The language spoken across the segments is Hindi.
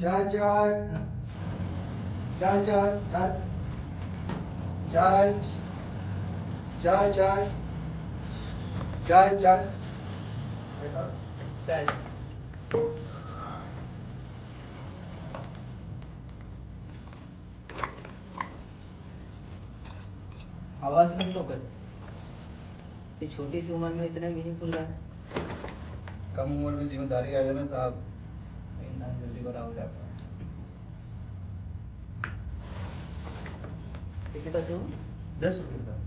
चाय चाय चाय चाय चाय चाय चाय चाय चाय चाय चाय आवाज बंद तो कर। ये छोटी सी उम्र में इतना मीनिंगफुल है। कम उम्र में जिम्मेदारी आ जाए ना साहब, इंसान जल्दी बड़ा हो जाता है। कितने पैसे हो? 10 रुपये साहब।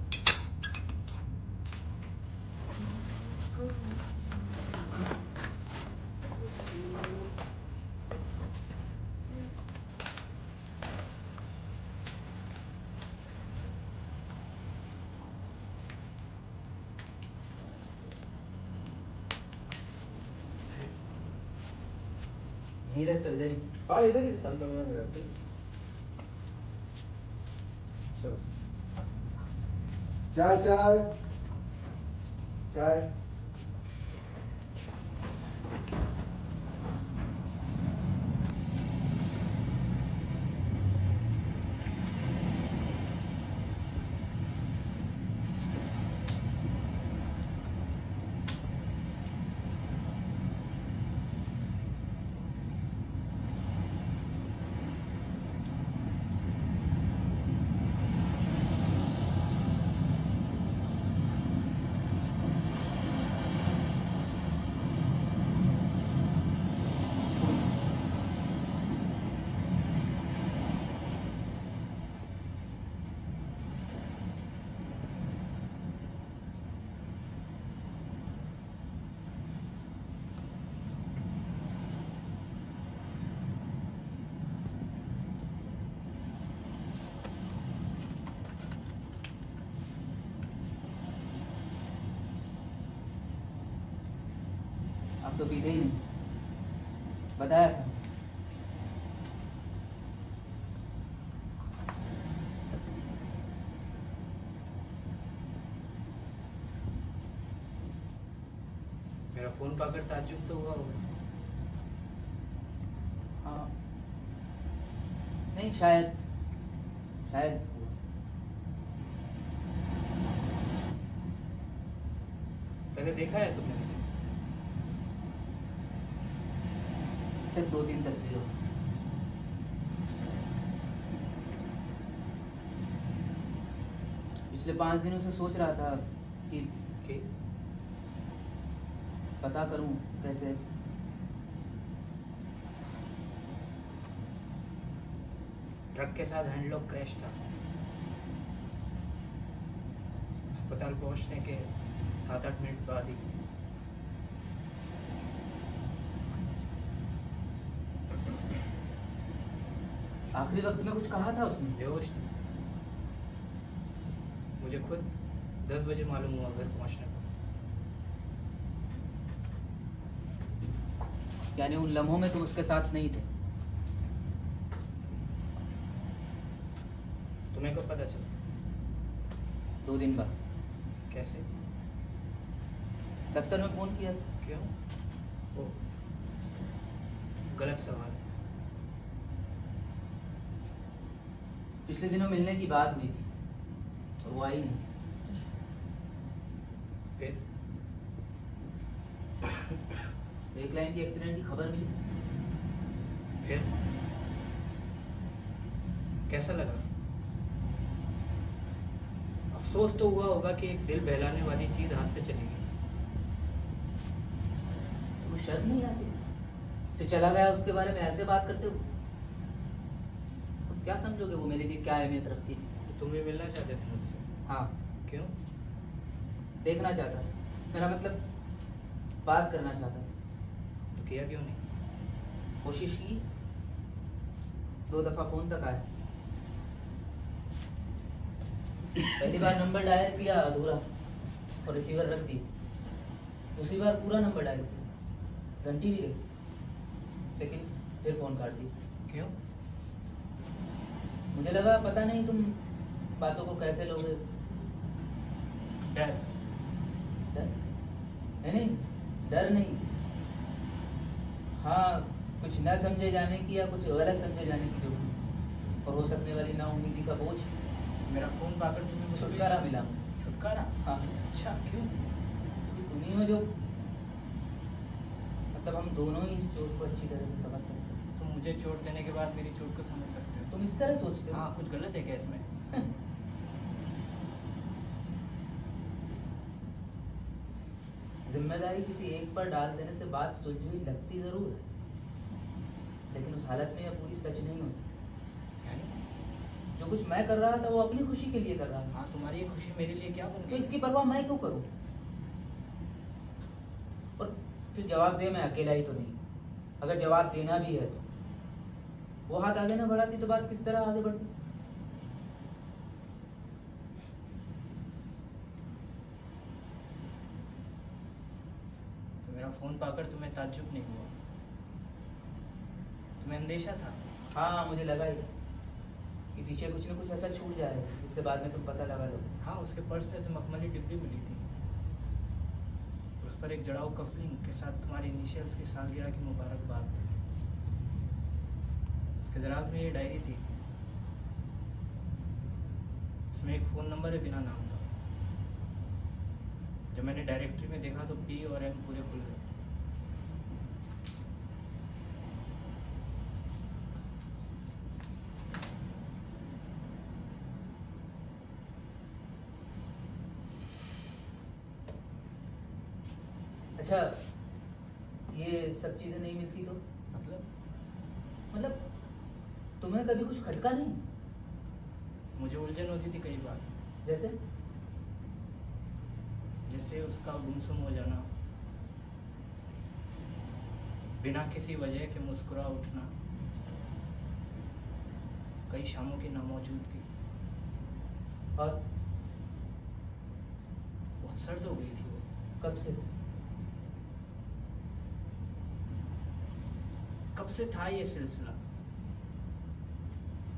नहीं रहता इधर ही। हाँ इधर ही साहब, में रहते हैं। चलो चाय चाय चाय आप तो पीते ही नहीं, बताया था। मेरा फोन पाकर ताज्जुब तो हुआ होगा। हाँ नहीं, शायद शायद हुआ। पहले देखा है तुमने मुझे? सिर्फ 2-3 तस्वीरों। पिछले 5 दिनों से सोच रहा था कि पता करूं कैसे। ट्रक के साथ हैंडलॉक क्रैश था। अस्पताल पहुंचने के 7-8 मिनट बाद ही आखिरी वक्त में कुछ कहा था उसने? बेहोश थी। मुझे खुद 10 बजे मालूम हुआ घर पहुंचने पर। यानी उन लम्हों में तुम उसके साथ नहीं थे? तुम्हें कब पता चला? 2 दिन बाद। कैसे? दफ्तर में फोन किया। क्यों? ओ, गलत सवाल। पिछले दिनों मिलने की बात हुई थी और वो आई नहीं। फिर एक लाइन की एक्सीडेंट की खबर मिली। फिर कैसा लगा? अफसोस तो हुआ होगा कि एक दिल बहलाने वाली चीज हाथ से चली गई। वो शर्म नहीं आती जो चला गया उसके बारे में ऐसे बात करते हो? तुम क्या समझोगे वो मेरे लिए क्या अहमियत रखती थी? तो तुम भी मिलना चाहते थे मुझसे? हाँ, क्यों? देखना चाहता था। मेरा मतलब बात करना चाहता था। तो किया क्यों नहीं? कोशिश की, 2 दफा फोन तक आया। पहली बार नंबर डायल किया अधूरा और रिसीवर रख दी। दूसरी बार पूरा नंबर डायल किया, घंटी भी गई, लेकिन फिर फोन काट दी। क्यों? मुझे लगा पता नहीं तुम बातों को कैसे लोगे। डर? डर? नहीं, डर नहीं। हाँ, कुछ न समझे जाने की या कुछ गलत समझे जाने की जोखिम और हो सकने वाली नाउम्मीदी का बोझ। मेरा फोन पाकर तुम्हें मुझे छुटकारा मिला मुझे। छुटकारा? हाँ, अच्छा, क्यों? तुम्ही हो जो, मतलब हम दोनों ही इस चोट को अच्छी तरह से समझ सकते हैं। तुम मुझे चोट देने के बाद मेरी चोट को समझ सकते हो? तुम इस तरह सोचते हो? हाँ, कुछ गलत है क्या इसमें? जिम्मेदारी किसी एक पर डाल देने से बात सुलझी हुई लगती जरूर है, लेकिन उस हालत में यह पूरी सच नहीं होती। यानी? जो कुछ मैं कर रहा था वो अपनी खुशी के लिए कर रहा था, हाँ, तुम्हारी ये खुशी मेरे लिए क्या बन तो गई? इसकी परवाह मैं क्यों करूं? और फिर जवाब दे मैं अकेला ही तो नहीं, अगर जवाब देना भी है तो वो हाथ आगे ना बढ़ाती तो बात किस तरह आगे बढ़ती? तो मेरा फोन पाकर तुम्हें ताज्जुब नहीं हुआ? तुम्हें अंदेशा था? हाँ, मुझे लगा ही कि पीछे कुछ न कुछ ऐसा छूट जाएगा जिससे बाद में तुम पता लगा लो। हाँ, उसके पर्स में से मखमली डिब्बी मिली थी। उस पर एक जड़ाऊ कफलिंग के साथ तुम्हारी इनिशियल्स की सालगिरह की मुबारकबाद थी। उसके दराज में ये डायरी थी। इसमें एक फ़ोन नंबर है बिना नाम का। जब मैंने डायरेक्टरी में देखा तो पी और एम पूरे खुल गए। अच्छा, ये सब चीजें नहीं मिलती तो मतलब तुम्हें कभी कुछ खटका नहीं? मुझे उलझन होती थी कई बार, जैसे जैसे उसका गुमसुम हो जाना, बिना किसी वजह के मुस्कुरा उठना, कई शामों की नामौजूदगी। और बहुत सर्द हो गई थी वो। कब से? कब से था ये सिलसिला?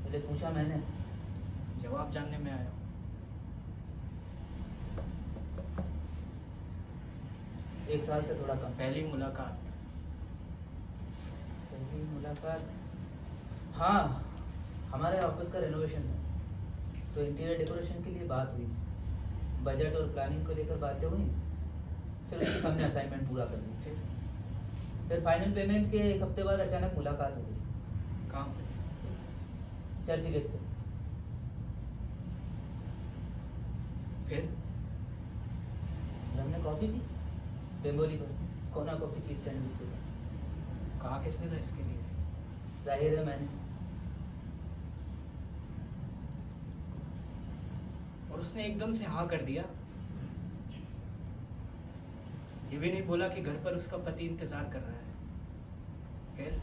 पहले पूछा मैंने। जवाब जानने में आया हूँ। एक साल से थोड़ा कम। पहली मुलाकात। पहली मुलाकात, हाँ, हमारे ऑफिस का रेनोवेशन था तो इंटीरियर डेकोरेशन के लिए बात हुई, बजट और प्लानिंग को लेकर बातें हुई, फिर उसके सामने असाइनमेंट पूरा कर दी। फिर फाइनल पेमेंट के एक हफ्ते बाद अचानक मुलाकात हो गई। कहाँ पे? चर्च गेट पे। फिर हमने कॉफी पी बेंगोली पर, कोना कॉफी चीज सैंडविच के साथ। कहा किसने था इसके लिए? जाहिर है मैंने। और उसने एकदम से हाँ कर दिया। ये भी नहीं बोला कि घर पर उसका पति इंतजार कर रहा है। फिर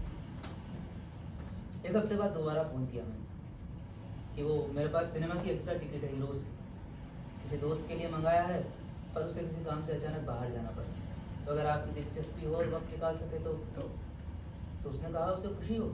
एक हफ्ते बाद दोबारा फोन किया मैंने कि वो मेरे पास सिनेमा की एक्स्ट्रा टिकट है हीरोज की, किसी दोस्त के लिए मंगाया है पर उसे किसी काम से अचानक बाहर जाना पड़ा, तो अगर आपकी दिलचस्पी हो और वक्त निकाल सके तो उसने कहा उसे खुशी हो।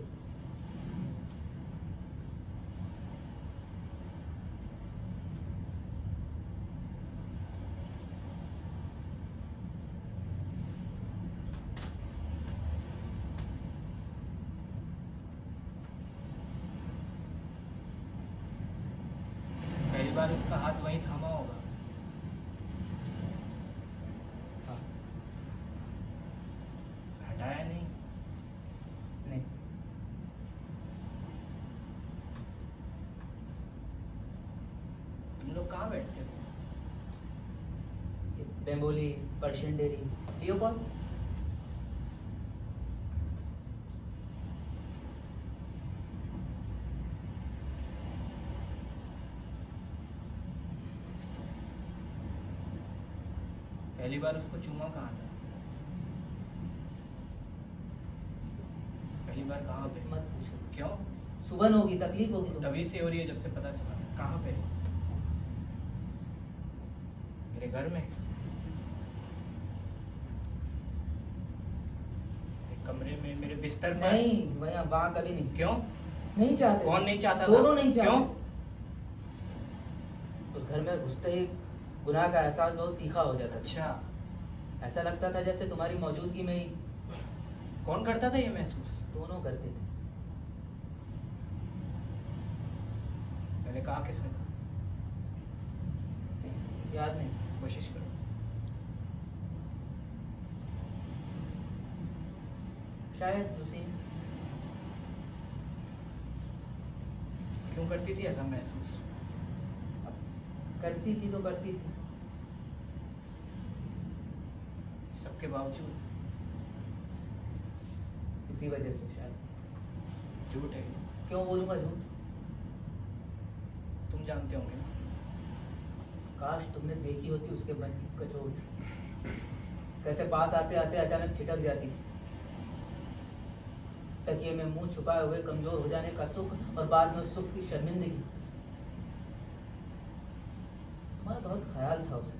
पहली बार उसका हाथ वहीं थामा होगा। हाँ। हटाया नहीं? नहीं। तुम लोग कहाँ बैठते थे? Bengali, Persian dairy, Leopold. पहली बार उसको चूमा कहाँ था? पहली बार कहाँ पे? मत पूछो। क्यों? सुबह होगी, तकलीफ होगी तो। तभी से हो रही है जब से पता चला। कहाँ पे? मेरे घर में? एक कमरे में मेरे बिस्तर पर? नहीं, वहाँ कभी नहीं। क्यों? नहीं चाहते। कौन नहीं चाहता था? दोनों नहीं चाहते। क्यों? उस घर में घुसते ही गुनाह का एहसास बहुत तीखा हो जाता था। अच्छा, ऐसा लगता था जैसे तुम्हारी मौजूदगी में ही कौन करता था ये महसूस? दोनों करते थे। पहले कहा किसने था? याद नहीं। कोशिश करो। शायद लूसी ने। क्यों करती थी ऐसा महसूस? करती थी तो करती थी। सबके बावजूद इसी वजह से शायद। झूठ है। क्यों बोलूंगा झूठ? तुम जानते होंगे ना। काश तुमने देखी होती उसके मन की कचोट, कैसे पास आते आते अचानक छिटक जाती थी। तकिए में मुंह छुपाए हुए कमजोर हो जाने का सुख और बाद में उस सुख की शर्मिंदगी। तुम्हारा बहुत ख्याल था उसे।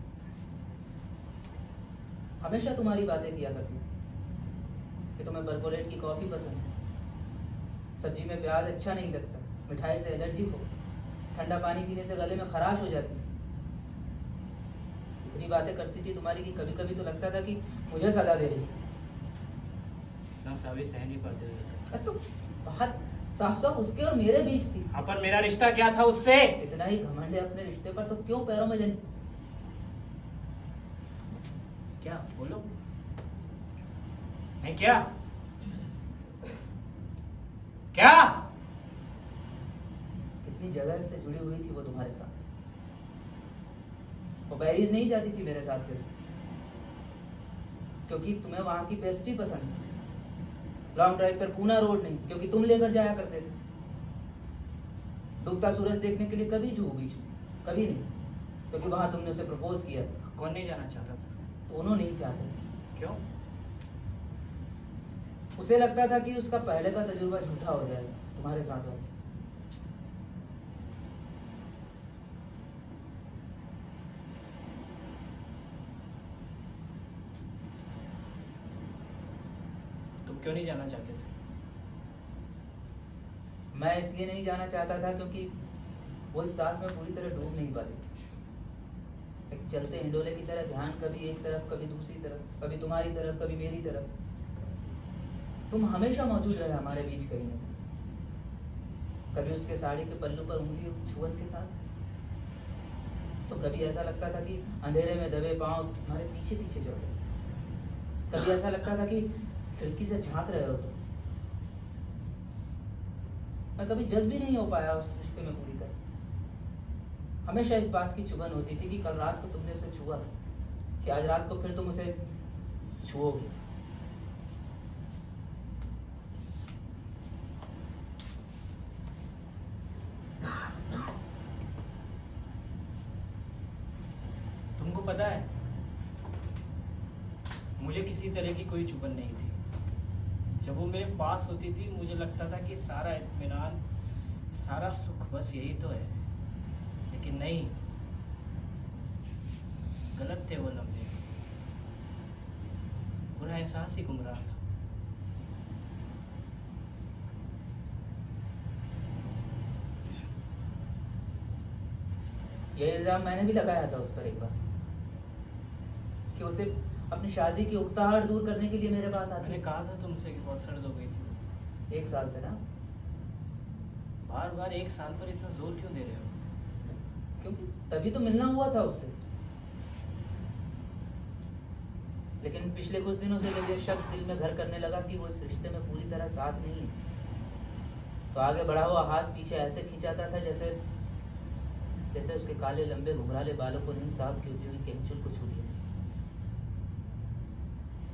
हमेशा तुम्हारी बातें किया करती थी कि तुम्हें बर्कोलेट की कॉफी पसंद है, सब्जी में प्याज अच्छा नहीं लगता, मिठाई से एलर्जी हो, ठंडा पानी पीने से गले में खराश हो जाती। इतनी बातें करती थी तुम्हारी कि कभी कभी तो लगता था कि मुझे सजा दे रही। नासावी सह नहीं पाते थे। तो बात साफ साफ उसके और मेरे बीच थी। हाँ, पर मेरा रिश्ता क्या था उससे? इतना ही घमंड है अपने रिश्ते पर तो क्यों पैरों में जंजीर? क्या बोलो? नहीं क्या? क्या? कितनी जगह से जुड़ी हुई थी वो तुम्हारे साथ। वो पेरिस नहीं जाती थी मेरे साथ फिर, क्योंकि तुम्हें वहां की पेस्ट्री पसंद थी। लॉन्ग ड्राइव पर पूना रोड नहीं, क्योंकि तुम लेकर जाया करते थे। डूबता सूरज देखने के लिए कभी जुहू बीच में, कभी नहीं, क्योंकि वहां तुमने उसे प्रपोज किया था। कौन नहीं जाना चाहता था? दोनों नहीं चाहते थे। क्यों? उसे लगता था कि उसका पहले का तजुर्बा झूठा हो जाएगा तुम्हारे साथ वाला। तुम क्यों नहीं जाना चाहते थे? मैं इसलिए नहीं जाना चाहता था क्योंकि वो इस सांस में पूरी तरह डूब नहीं पाती थी। एक चलते हिंडोले की तरह ध्यान कभी एक तरफ, कभी दूसरी तरफ, कभी तुम्हारी तरफ, कभी मेरी तरफ। तुम हमेशा मौजूद रहे हमारे बीच कहीं न कहीं। कभी उसके साड़ी के पल्लू पर उंगली छुअन के साथ, तो कभी ऐसा लगता था कि अंधेरे में दबे पांव तुम्हारे पीछे पीछे चल रहे। कभी ऐसा लगता था कि खिड़की से झांक रहे हो तुम। मैं कभी जज भी नहीं हो पाया उस रिश्ते में पूरी तरह। हमेशा इस बात की चुभन होती थी कि कल रात को तुमने उसे छुआ, कि आज रात को फिर तुम उसे छुओगे। तुमको पता है, मुझे किसी तरह की कोई चुभन नहीं थी। जब वो मेरे पास होती थी मुझे लगता था कि सारा इत्मीनान, सारा सुख बस यही तो है। लेकिन नहीं, गलत थे वो लम्हे। पूरा एहसास ही गुमराह था। ये इल्जाम मैंने भी लगाया था उस पर एक बार, कि उसे अपनी शादी की उकताहट दूर करने के लिए मेरे पास आती। मैंने कहा था तुमसे कि बहुत सर्द हो गई थी। 1 साल से ना। बार बार 1 साल पर इतना जोर क्यों दे रहे हो? क्योंकि तभी तो मिलना हुआ था उससे। लेकिन पिछले कुछ दिनों से जब ये शक दिल में घर करने लगा कि वो इस रिश्ते में पूरी तरह साथ नहीं है, तो आगे बढ़ा हुआ हाथ पीछे ऐसे खिंचाता था जैसे जैसे उसके काले लंबे घुंघराले बालों को नहीं साफ की होती हुई कैंचुल को छू लिया।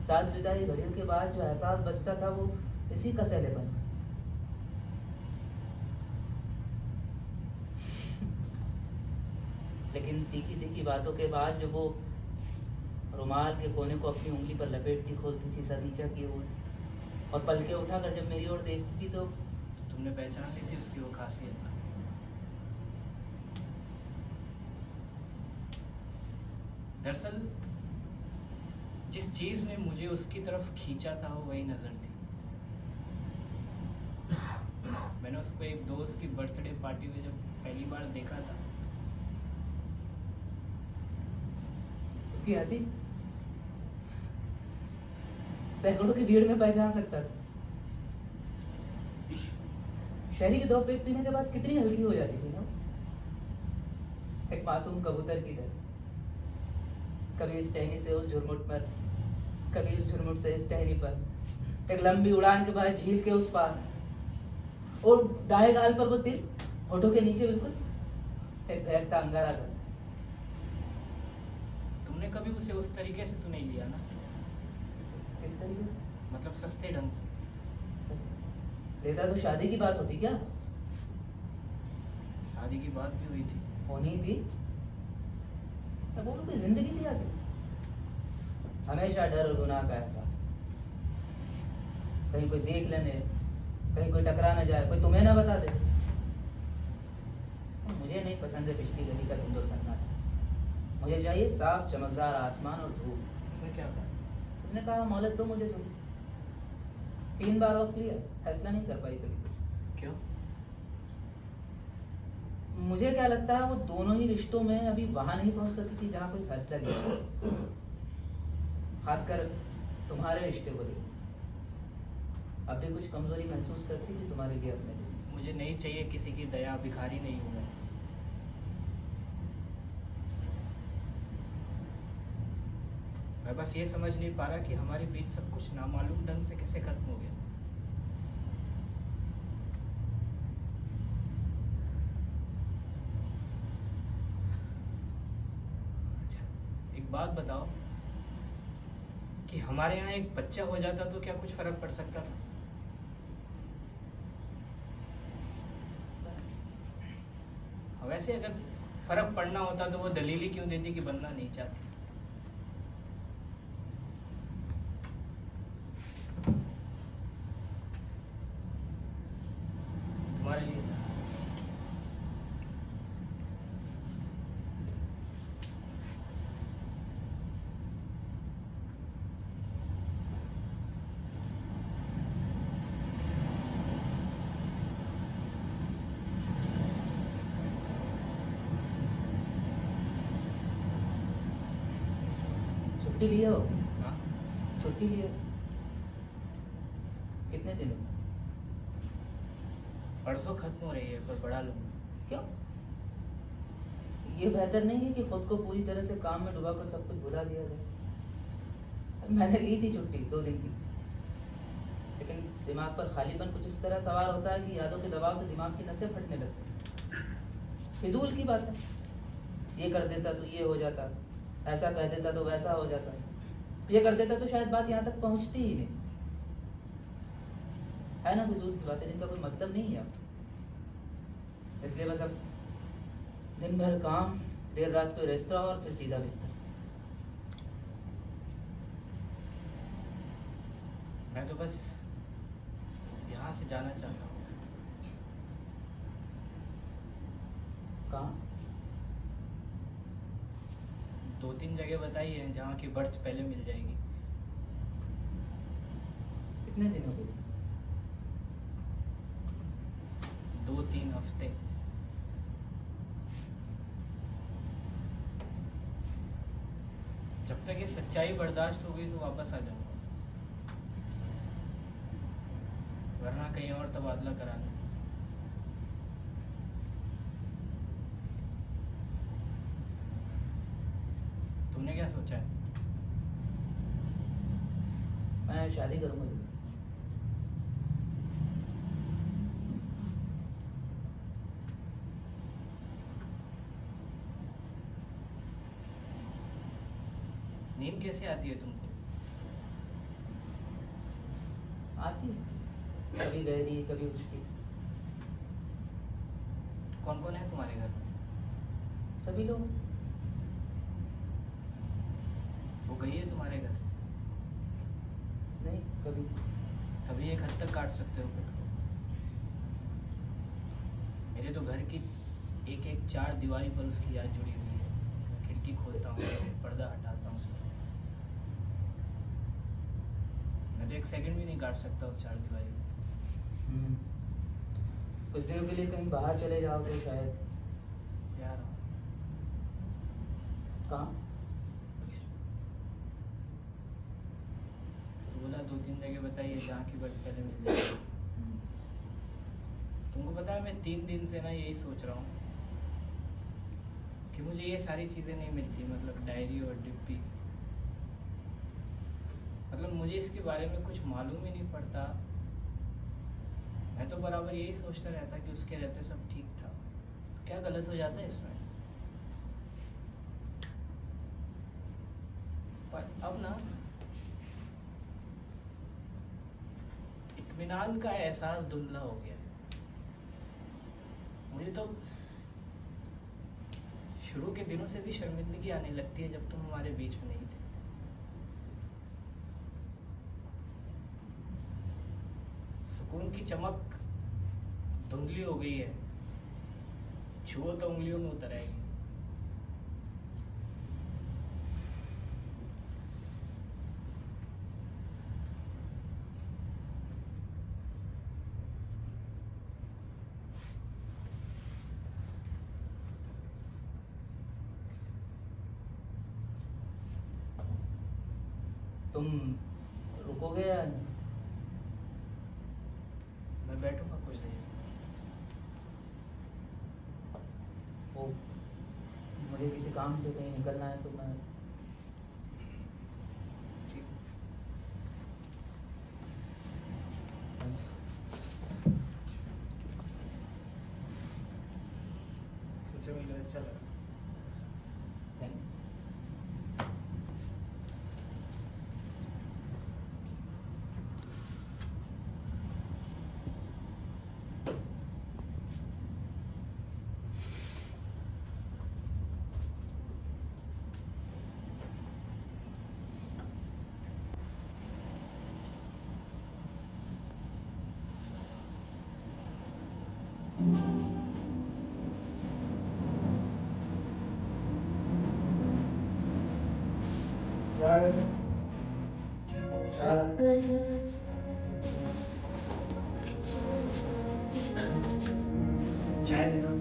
साथ विदाई घड़ियों के बाद जो एहसास बचता था वो इसी कसैलेपन का। लेकिन तीखी तीखी बातों के बाद जब वो रुमाल के कोने को अपनी उंगली पर लपेटती खोलती थी सर नीचा किए हुए, और पलके उठाकर जब मेरी ओर देखती थी तो तुमने पहचान ली थी उसकी वो खासियत। दरअसल जिस चीज ने मुझे उसकी तरफ खींचा था वो वही नजर थी। मैंने उसको एक दोस्त की बर्थडे पार्टी में जब पहली बार देखा था, उसकी हंसी सैकड़ों की भीड़ में पहचान सकता था। शहरी की दो पेट पीने के बाद कितनी हल्की हो जाती थी ना, एक मासूम कबूतर की तरह। कभी इस टहनी से उस झुरमुट पर, कभी उस झुरमुट से इस टहनी पर, एक लंबी उड़ान के बाद झील के उस पार, और दाएं गाल पर वो तिल, होठों के नीचे बिल्कुल एक दहकता अंगारा सा। तुमने कभी उसे उस तरीके से तो नहीं लिया ना, किस तरीके से? मतलब सस्ते ढंग से। लेता तो शादी की बात होती क्या? शादी की बात भी हुई थी। होनी थी, तब वो भी कोई जिंदगी थी आगे। हमेशा डर और गुनाह का एहसास, कहीं कोई देख लेने, कहीं कोई टकरा न जाए, कोई तुम्हें ना बता दे। मुझे नहीं पसंद है पिछली गली का धुंध और सन्नाटा, मुझे चाहिए साफ चमकदार आसमान और धूप। उसने क्या कहा? उसने कहा मोहलत दो मुझे थोड़ी। 3 बार वक्त लिया, फैसला नहीं कर पाई कभी कुछ। क्यों? मुझे क्या लगता है वो दोनों ही रिश्तों में अभी वहां नहीं पहुंच सकी थी जहां कोई फैसला लिया, खासकर तुम्हारे रिश्ते को लेकर। अब भी कुछ कमजोरी महसूस करती थी तुम्हारे लिए अपने लिए। मुझे नहीं चाहिए किसी की दया, भिखारी नहीं हूं मैं। मैं बस ये समझ नहीं पा रहा कि हमारे बीच सब कुछ नामालूम ढंग से कैसे खत्म हो गया। अच्छा, एक बात बताओ कि हमारे यहाँ एक बच्चा हो जाता तो क्या कुछ फर्क पड़ सकता था? वैसे अगर फर्क पड़ना होता तो वो दलील ही क्यों देती कि बनना नहीं चाहती? तुम्हारे लिए था। छुट्टी लिए हो? हाँ? छुट्टी लिए कितने दिन? परसों खत्म हो रही है, पर बढ़ा लूंगा। क्यों? ये बेहतर नहीं है कि खुद को पूरी तरह से काम में डुबाकर सब कुछ भुला दिया जाए? मैंने ली थी छुट्टी 2 दिन की, लेकिन दिमाग पर खालीपन कुछ इस तरह सवार होता है कि यादों के दबाव से दिमाग की नसें फटने लगती। फिजूल की बात है, ये कर देता तो ये हो जाता, ऐसा कह देता तो वैसा हो जाता, ये कर देता तो शायद बात यहाँ तक पहुँचती ही नहीं। है ना फिजूल की बातें जिनका कोई मतलब नहीं है। इसलिए बस अब दिन भर काम, देर रात कोई रेस्तरां और फिर सीधा बिस्तर। मैं तो बस यहाँ से जाना चाहता हूँ। कहाँ? 2-3 जगह बताई है जहाँ की बर्थ पहले मिल जाएगी। कितने दिन हो गए? 2-3 हफ्ते। जब तक ये सच्चाई बर्दाश्त हो गई तो वापस आ जाऊंगा, वरना कहीं और तबादला करा लूं। तुमने क्या सोचा है? मैं शादी करूंगा। नींद कैसे आती है तुमको? आती है, कभी गहरी कभी उठती। कौन कौन है तुम्हारे घर में? सभी लोग। वो गई है तुम्हारे घर? नहीं, कभी। कभी एक हद तक काट सकते हो खुद को। मेरे तो घर की एक एक 4 दीवारी पर उसकी याद जुड़ी हुई है। मैं खिड़की खोलता हूँ, पर्दा हटाता हूँ, मैं तो 1 सेकंड भी नहीं काट सकता उस 4 दीवारी में। कुछ दिनों के लिए कहीं बाहर चले जाओ तो शायद। यार कहाँ? तो बोला 2-3 जगह बताइए जहाँ की बर्थ पहले मिल जाए। तुमको पता है मैं 3 दिन से ना यही सोच रहा हूँ कि मुझे ये सारी चीज़ें नहीं मिलती, मतलब डायरी और डिब्बी। मतलब मुझे इसके बारे में कुछ मालूम ही नहीं पड़ता। मैं तो बराबर यही सोचता रहता कि उसके रहते सब ठीक था। तो क्या गलत हो जाता है इसमें? पर अब ना इत्मीनान का एहसास धुंधला हो गया है। मुझे तो शुरू के दिनों से भी शर्मिंदगी आने लगती है जब तुम हमारे बीच में नहीं थे। सुकून की चमक धुंधली हो गई है, छुओ तो उंगलियों में उतर आएगी। तुम रुकोगे या नहीं? मैं बैठूंगा कुछ देर। वो मुझे किसी काम से कहीं निकलना है तो मैं ठीक। तुमसे मिलकर अच्छा लगा। Thank you. क्या है? क्या? चाय लेना।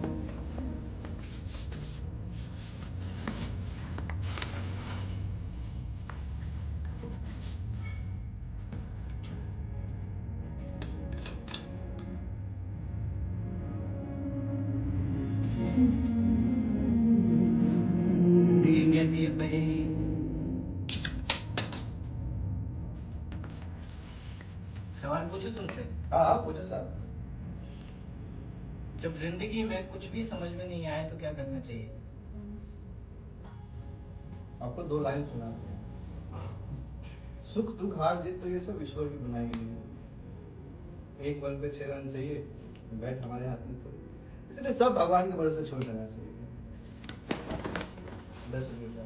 ये कैसी है भाई? सवाल पूछूं तुमसे? हाँ हाँ पूछो साहब। जब जिंदगी में कुछ भी समझ में नहीं आए तो क्या करना चाहिए? आपको 2 लाइन सुनाते हैं। सुख दुख हार जीत तो ये सब ईश्वर की बनाई गई है। एक बल पे 6 रन चाहिए, बैट हमारे हाथ में थोड़ी, इसलिए सब भगवान के भरोसे छोड़ देना चाहिए। 10 रुपये का